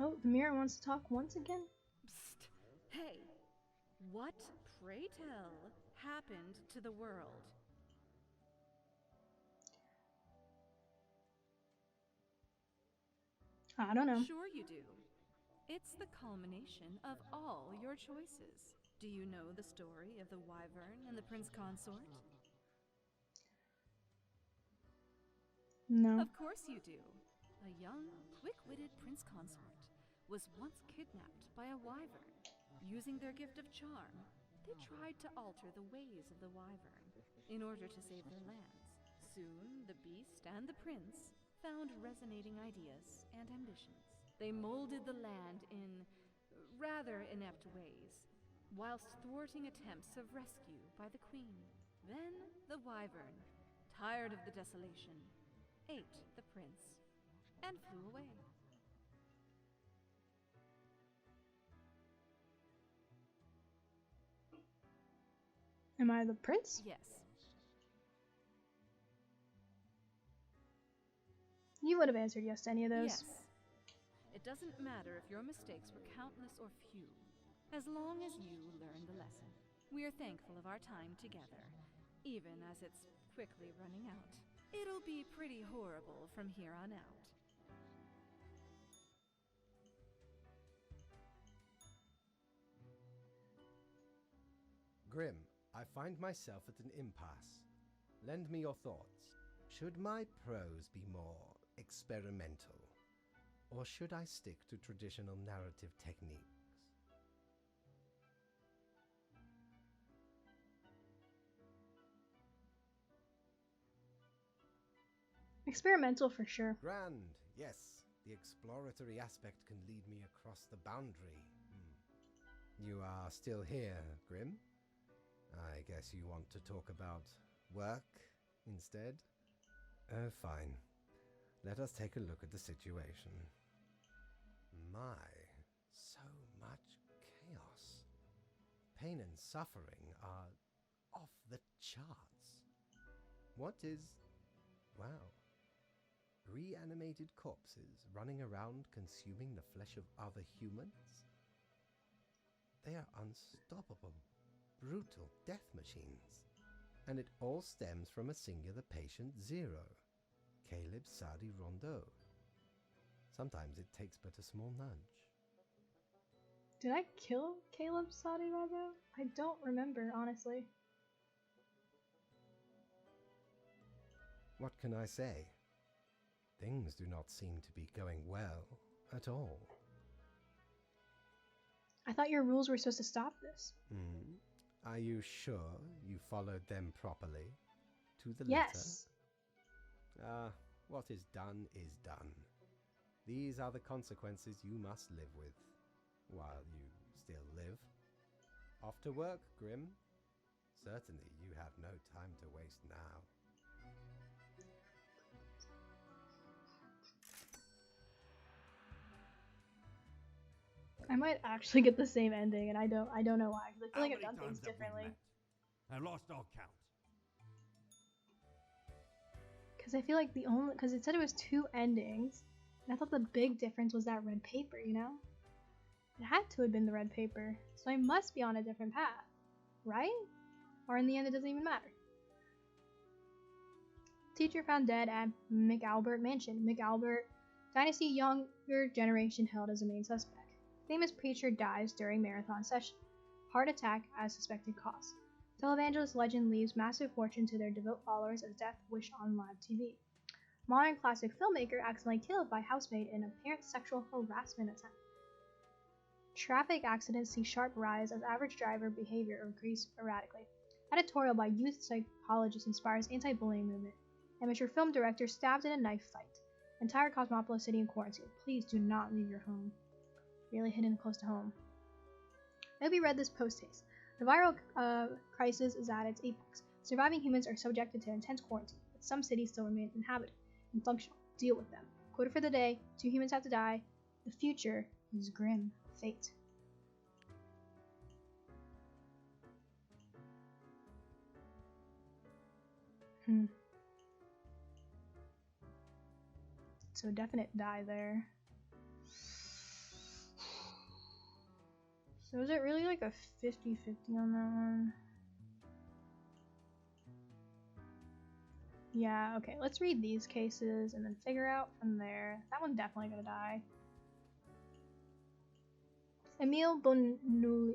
Oh, the mirror wants to talk once again? Psst! Hey! What, pray tell, happened to the world? I don't know. Sure you do. It's the culmination of all your choices. Do you know the story of the Wyvern and the Prince Consort? No. Of course you do. A young, quick-witted Prince Consort was once kidnapped by a Wyvern. Using their gift of charm, they tried to alter the ways of the Wyvern in order to save their lands. Soon, the beast and the prince found resonating ideas and ambitions. They molded the land in rather inept ways, whilst thwarting attempts of rescue by the queen. Then the Wyvern, tired of the desolation, ate the prince and flew away. Am I the prince? Yes. You would have answered yes to any of those. Yes. It doesn't matter if your mistakes were countless or few, as long as you learn the lesson. We are thankful of our time together, even as it's quickly running out. It'll be pretty horrible from here on out. Grim, I find myself at an impasse. Lend me your thoughts. Should my prose be more experimental? Or should I stick to traditional narrative techniques? Experimental for sure. Grand, yes. The exploratory aspect can lead me across the boundary. You are still here, Grim? I guess you want to talk about work instead? Oh, fine. Let us take a look at the situation. My, so much chaos. Pain and suffering are off the charts. What is, well, reanimated corpses running around consuming the flesh of other humans? They are unstoppable, brutal death machines. And it all stems from a singular patient zero, Caleb Sadi Rondeau. Sometimes it takes but a small nudge. Did I kill Caleb Sadi Rago? I don't remember, honestly. What can I say? Things do not seem to be going well at all. I thought your rules were supposed to stop this. Are you sure you followed them properly? To the Yes. letter? What is done is done. These are the consequences you must live with, while you still live. Off to work, Grim. Certainly you have no time to waste now. I might actually get the same ending, and I don't know why, because I feel like I've done things differently. I lost all count. Because I feel like because it said it was 2 endings, and I thought the big difference was that red paper, you know? It had to have been the red paper, so I must be on a different path, right? Or in the end, it doesn't even matter. Teacher found dead at McAlbert Mansion. McAlbert Dynasty younger generation held as a main suspect. Famous preacher dies during marathon session. Heart attack as suspected cause. Televangelist legend leaves massive fortune to their devout followers as death wish on live TV. Modern classic filmmaker accidentally killed by housemaid in apparent sexual harassment attempt. Traffic accidents see sharp rise as average driver behavior increase erratically. Editorial by youth psychologist inspires anti-bullying movement. Amateur film director stabbed in a knife fight. Entire Cosmopolis city in quarantine. Please do not leave your home. Really hidden close to home. I hope you read this post haste. The viral crisis is at its apex. Surviving humans are subjected to intense quarantine, but some cities still remain inhabited and functional. Deal with them. Quote for the day: 2 humans have to die. The future is grim. Fate. So definite die there. So is it really like a 50-50 on that one? Yeah, okay, let's read these cases and then figure out from there. That one's definitely gonna die. Emile Bonulli,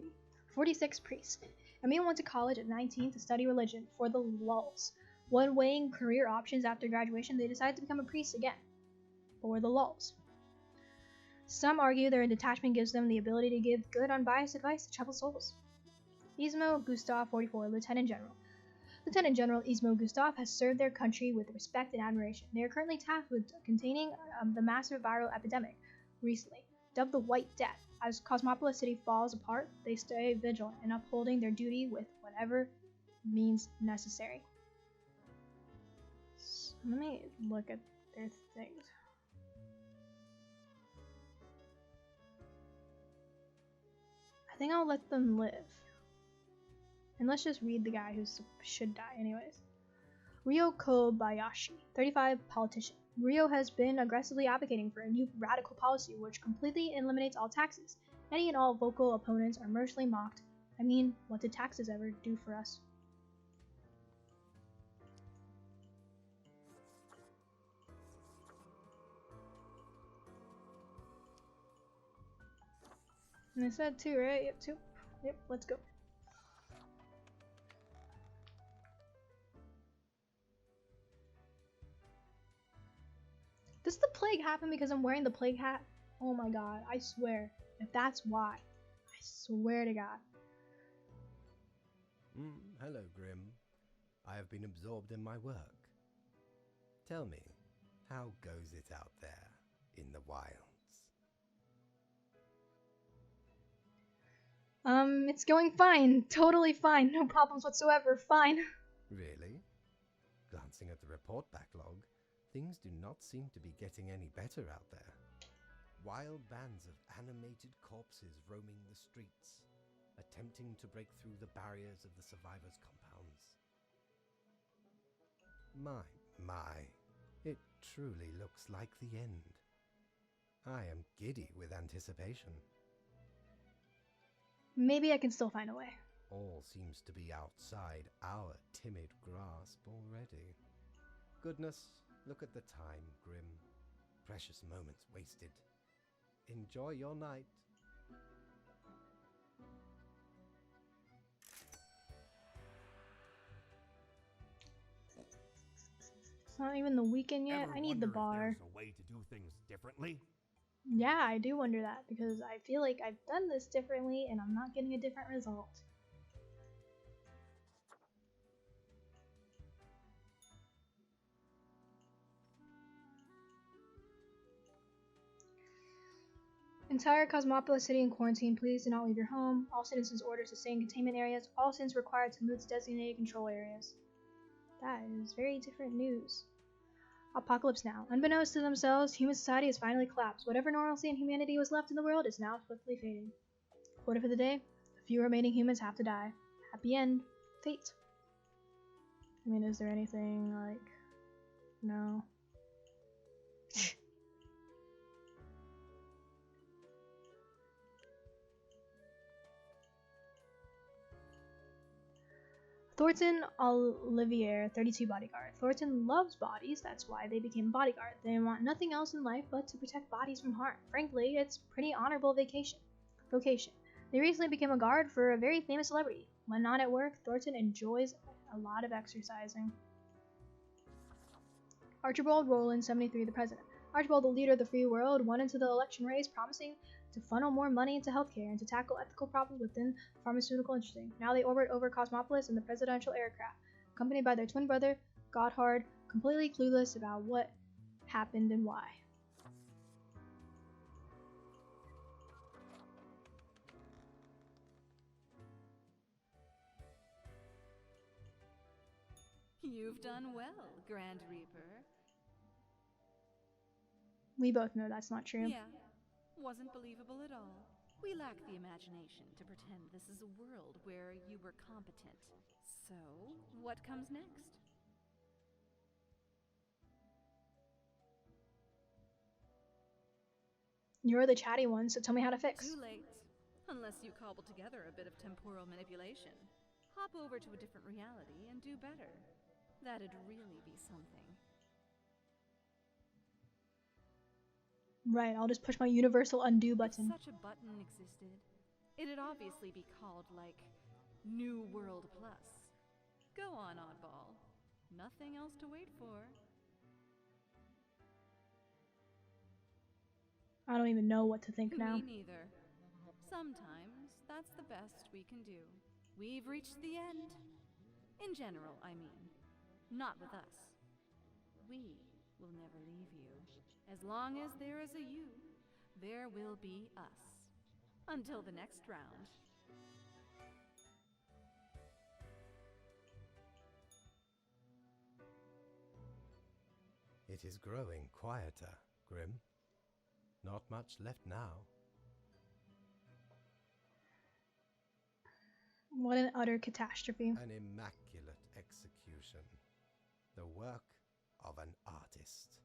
46 priest. Emile went to college at 19 to study religion for the lulz. When weighing career options after graduation, they decided to become a priest again, for the lulz. Some argue their detachment gives them the ability to give good, unbiased advice to troubled souls. Ismo Gustav, 44, Lieutenant General. Lieutenant General Ismo Gustav has served their country with respect and admiration. They are currently tasked with containing the massive viral epidemic recently, dubbed the White Death. As Cosmopolis City falls apart, they stay vigilant in upholding their duty with whatever means necessary. So let me look at their things. I think I'll let them live. And let's just read the guy who should die anyways. Ryo Kobayashi, 35, politician. Ryo has been aggressively advocating for a new radical policy which completely eliminates all taxes. Any and all vocal opponents are mercilessly mocked. I mean, what did taxes ever do for us? And I said 2, right? Yep, 2. Yep, let's go. Does the plague happen because I'm wearing the plague hat? Oh my god, I swear. If that's why, I swear to God. Hello, Grim. I have been absorbed in my work. Tell me, how goes it out there in the wilds? It's going fine. Totally fine. No problems whatsoever. Fine. Really? Glancing at the report backlog, things do not seem to be getting any better out there. Wild bands of animated corpses roaming the streets, attempting to break through the barriers of the survivors' compounds. My, it truly looks like the end. I am giddy with anticipation. Maybe I can still find a way. All seems to be outside our timid grasp already. Goodness, look at the time, Grim. Precious moments wasted. Enjoy your night. It's not even the weekend yet. Ever I need the wonder if bar. there's a way to do things differently? Yeah, I do wonder that because I feel like I've done this differently and I'm not getting a different result. Entire Cosmopolis City in quarantine. Please do not leave your home. All citizens ordered to stay in containment areas. All citizens required to move to designated control areas. That is very different news. Apocalypse now. Unbeknownst to themselves, human society has finally collapsed. Whatever normalcy and humanity was left in the world is now swiftly fading. Quota for the day: the few remaining humans have to die. Happy end. Fate. I mean, is there anything like... No. Thornton Olivier, 32, bodyguard. Thornton loves bodies, that's why they became bodyguard. They want nothing else in life but to protect bodies from harm. Frankly, it's pretty honorable vocation. They recently became a guard for a very famous celebrity. When not at work, Thornton enjoys a lot of exercising. Archibald Rowland, 73, the president. Archibald, the leader of the free world, went into the election race promising to funnel more money into healthcare and to tackle ethical problems within the pharmaceutical industry. Now they orbit over Cosmopolis in the presidential aircraft, accompanied by their twin brother, Gotthard, completely clueless about what happened and why. You've done well, Grand Reaper. We both know that's not true. Yeah, wasn't believable at all. We lack the imagination to pretend this is a world where you were competent. So, what comes next? You're the chatty one, so tell me how to fix. Too late. Unless you cobble together a bit of temporal manipulation. Hop over to a different reality and do better. That'd really be something. Right, I'll just push my universal undo button. If such a button existed, it'd obviously be called, like, New World Plus. Go on, oddball. Nothing else to wait for. I don't even know what to think now. Me neither. Sometimes that's the best we can do. We've reached the end. In general, I mean. Not with us. We will never leave you. As long as there is a you, there will be us. Until the next round. It is growing quieter, Grim. Not much left now. What an utter catastrophe. An immaculate execution. The work of an artist.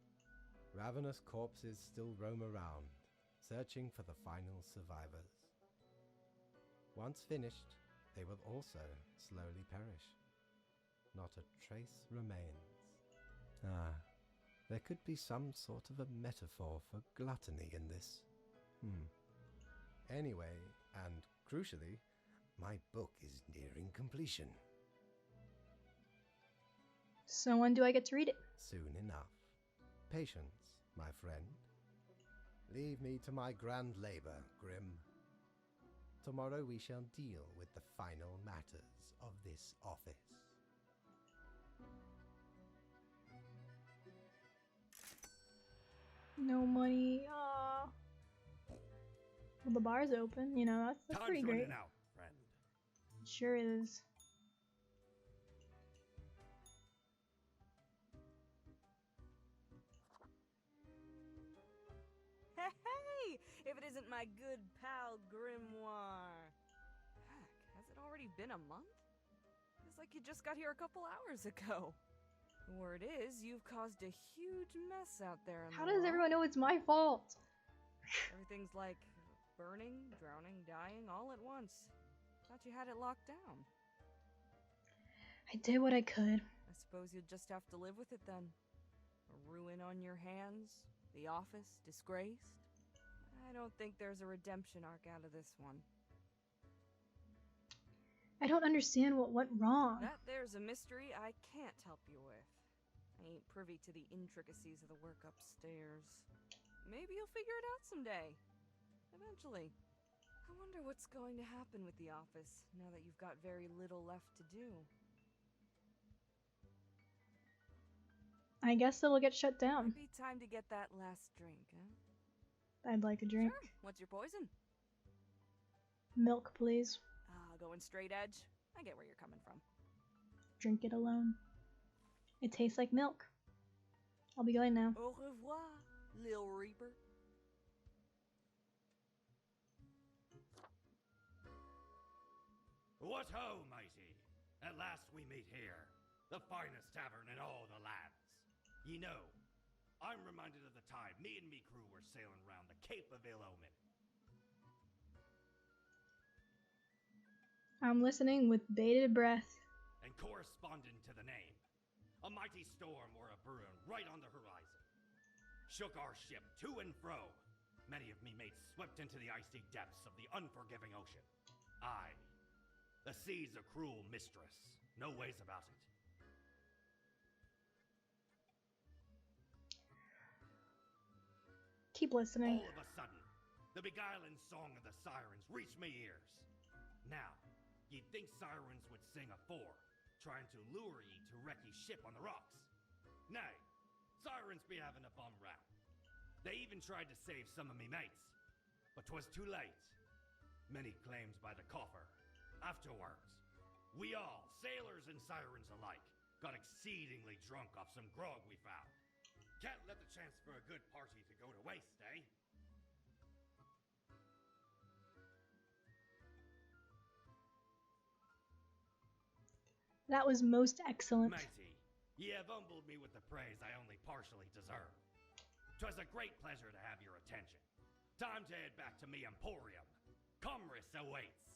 Ravenous corpses still roam around, searching for the final survivors. Once finished, they will also slowly perish. Not a trace remains. Ah, there could be some sort of a metaphor for gluttony in this. Anyway, and crucially, my book is nearing completion. So when do I get to read it? Soon enough. Patience, my friend. Leave me to my grand labor, Grim. Tomorrow we shall deal with the final matters of this office. No money. Well, the bar's open. You know, that's pretty great. Time's running out, friend. It sure is. Hey! If it isn't my good pal Grimoire. Heck, has it already been a month? Feels like you just got here a couple hours ago. Word is, you've caused a huge mess out there in How the does world. everyone know it's my fault? Everything's like burning, drowning, dying all at once. Thought you had it locked down. I did what I could. I suppose you'll just have to live with it then. A ruin on your hands, the office disgraced. I don't think there's a redemption arc out of this one. I don't understand what went wrong. That there's a mystery I can't help you with. I ain't privy to the intricacies of the work upstairs. Maybe you'll figure it out someday. Eventually. I wonder what's going to happen with the office now that you've got very little left to do. I guess it'll get shut down. Might be time to get that last drink, huh? I'd like a drink. Sure. What's your poison? Milk, please. Going straight edge. I get where you're coming from. Drink it alone. It tastes like milk. I'll be going now. Au revoir, Lil Reaper. What ho, matey! At last we meet here, the finest tavern in all the lands. Ye know, I'm reminded of the time me and me crew were sailing round the Cape of Ill Omen. I'm listening with bated breath. And corresponding to the name, a mighty storm were a brewing right on the horizon. Shook our ship to and fro. Many of me mates swept into the icy depths of the unforgiving ocean. Aye, the sea's a cruel mistress, no ways about it. Keep listening. All of a sudden, the beguiling song of the sirens reached me ears. Now, you'd think sirens would sing afore, trying to lure ye to wreck ye ship on the rocks. Nay, sirens be having a bum round. They even tried to save some of me mates, but 'twas too late. Many claims by the coffer. Afterwards, we all, sailors and sirens alike, got exceedingly drunk off some grog we found. Can't let the chance for a good party to go to waste, eh? That was most excellent. Matey, ye have humbled me with the praise I only partially deserve. 'Twas a great pleasure to have your attention. Time to head back to me emporium. Commerce awaits!